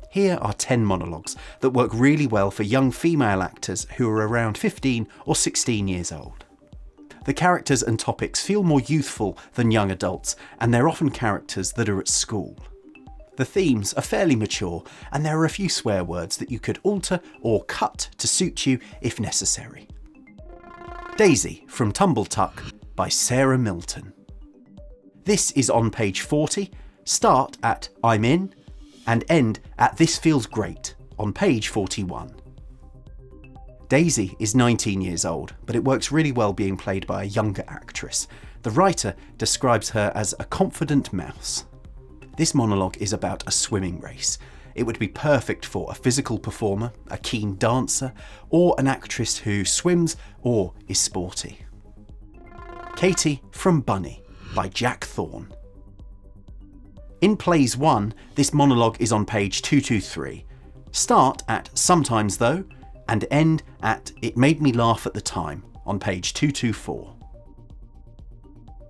Here are 10 monologues that work really well for young female actors who are around 15 or 16 years old. The characters and topics feel more youthful than young adults, and they're often characters that are at school. The themes are fairly mature, and there are a few swear words that you could alter or cut to suit you if necessary. Daisy from Tumble by Sarah Milton. This is on page 40, start at I'm in, and end at This Feels Great on page 41. Daisy is 19 years old, but it works really well being played by a younger actress. The writer describes her as a confident mouse. This monologue is about a swimming race. It would be perfect for a physical performer, a keen dancer, or an actress who swims or is sporty. Katie from Bunny by Jack Thorne. In Plays 1, this monologue is on page 223. Start at Sometimes Though, and end at It Made Me Laugh at the Time on page 224.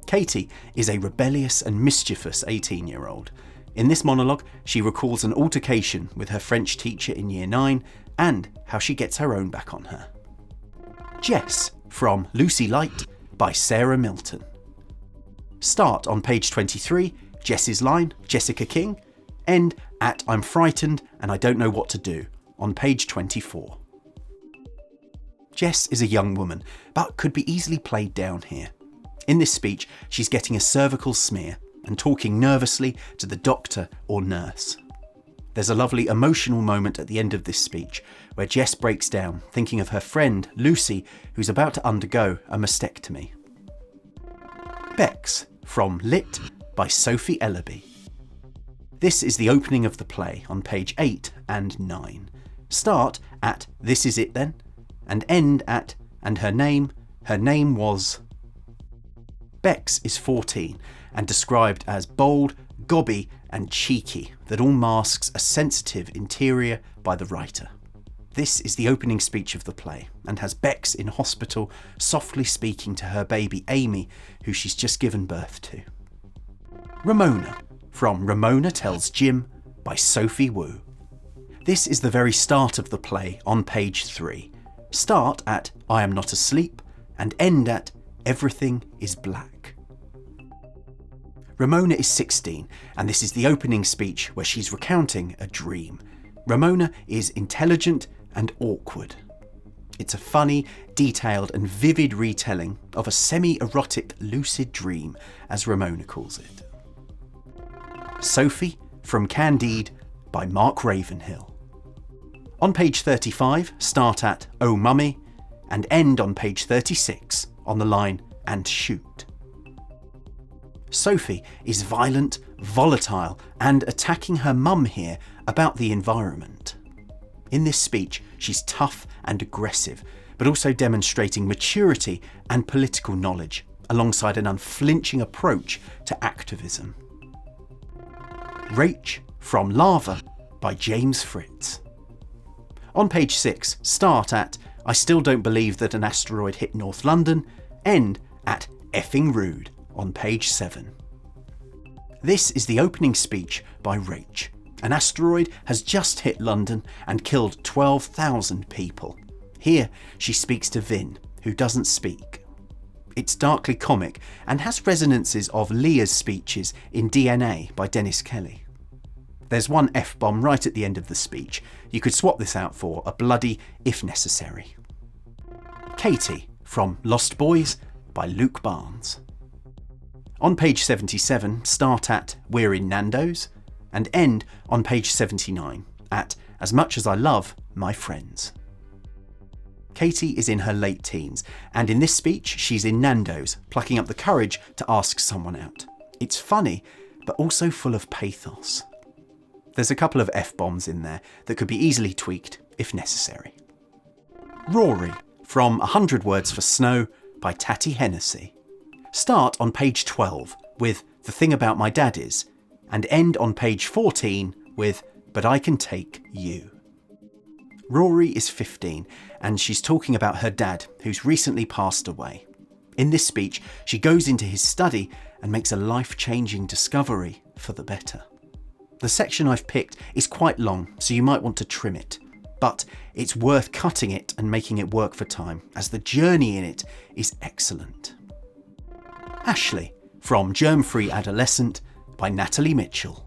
Katie is a rebellious and mischievous 18-year-old. In this monologue, she recalls an altercation with her French teacher in Year 9 and how she gets her own back on her. Jess from Lucy Light by Sarah Milton. Start on page 23, Jess's line, Jessica King, end at I'm frightened and I don't know what to do on page 24. Jess is a young woman, but could be easily played down here. In this speech, she's getting a cervical smear and talking nervously to the doctor or nurse. There's a lovely emotional moment at the end of this speech where Jess breaks down, thinking of her friend, Lucy, who's about to undergo a mastectomy. Bex from Lit by Sophie Ellaby. This is the opening of the play on page 8 and 9. Start at This Is It Then, and end at And her name was... Bex is 14 and described as bold, gobby and cheeky, that all masks a sensitive interior by the writer. This is the opening speech of the play and has Bex in hospital softly speaking to her baby Amy, who she's just given birth to. Ramona from Ramona Tells Jim by Sophie Wu. This is the very start of the play on page 3. Start at I am not asleep and end at Everything is black. Ramona is 16 and this is the opening speech where she's recounting a dream. Ramona is intelligent and awkward. It's a funny, detailed and vivid retelling of a semi-erotic lucid dream, as Ramona calls it. Sophie from Candide by Mark Ravenhill. On page 35, start at Oh Mummy and end on page 36 on the line And Shoot. Sophie is violent, volatile and attacking her mum here about the environment. In this speech, she's tough and aggressive, but also demonstrating maturity and political knowledge alongside an unflinching approach to activism. Rach from Lava by James Fritz. On page 6, start at I still don't believe that an asteroid hit North London, end at effing rude on page 7. This is the opening speech by Rach. An asteroid has just hit London and killed 12,000 people. Here she speaks to Vin, who doesn't speak. It's darkly comic and has resonances of Leah's speeches in DNA by Dennis Kelly. There's one F-bomb right at the end of the speech. You could swap this out for a bloody if necessary. Katie from Lost Boys by Luke Barnes. On page 77, start at We're in Nando's and end on page 79 at As Much As I Love My Friends. Katie is in her late teens and in this speech she's in Nando's, plucking up the courage to ask someone out. It's funny, but also full of pathos. There's a couple of F-bombs in there that could be easily tweaked if necessary. Rory from 100 Words for Snow by Tatty Hennessy. Start on page 12 with The Thing About My Dad Is and end on page 14 with But I Can Take You. Rory is 15 and she's talking about her dad who's recently passed away. In this speech, she goes into his study and makes a life-changing discovery for the better. The section I've picked is quite long, so you might want to trim it. But it's worth cutting it and making it work for time, as the journey in it is excellent. Ashley, from Germ-Free Adolescent by Natalie Mitchell.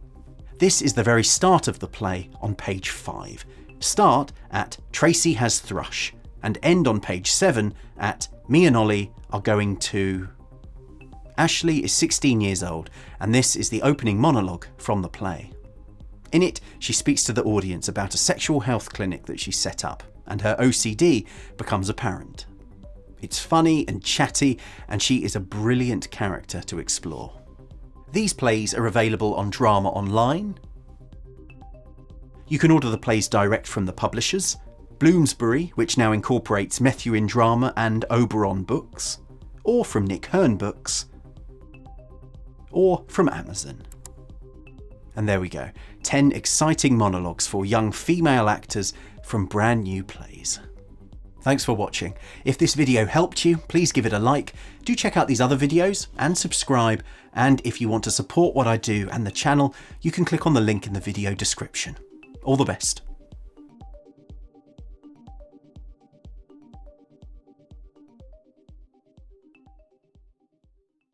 This is the very start of the play on page 5. Start at Tracy has thrush and end on page 7 at me and Ollie are going to... Ashley is 16 years old, and this is the opening monologue from the play. In it, she speaks to the audience about a sexual health clinic that she set up, and her OCD becomes apparent. It's funny and chatty, and she is a brilliant character to explore. These plays are available on Drama Online. You can order the plays direct from the publishers, Bloomsbury, which now incorporates Methuen Drama and Oberon Books, or from Nick Hearn Books, or from Amazon. And there we go, 10 exciting monologues for young female actors from brand new plays. Thanks for watching. If this video helped you, please give it a like. Do check out these other videos and subscribe. And if you want to support what I do and the channel, you can click on the link in the video description. All the best.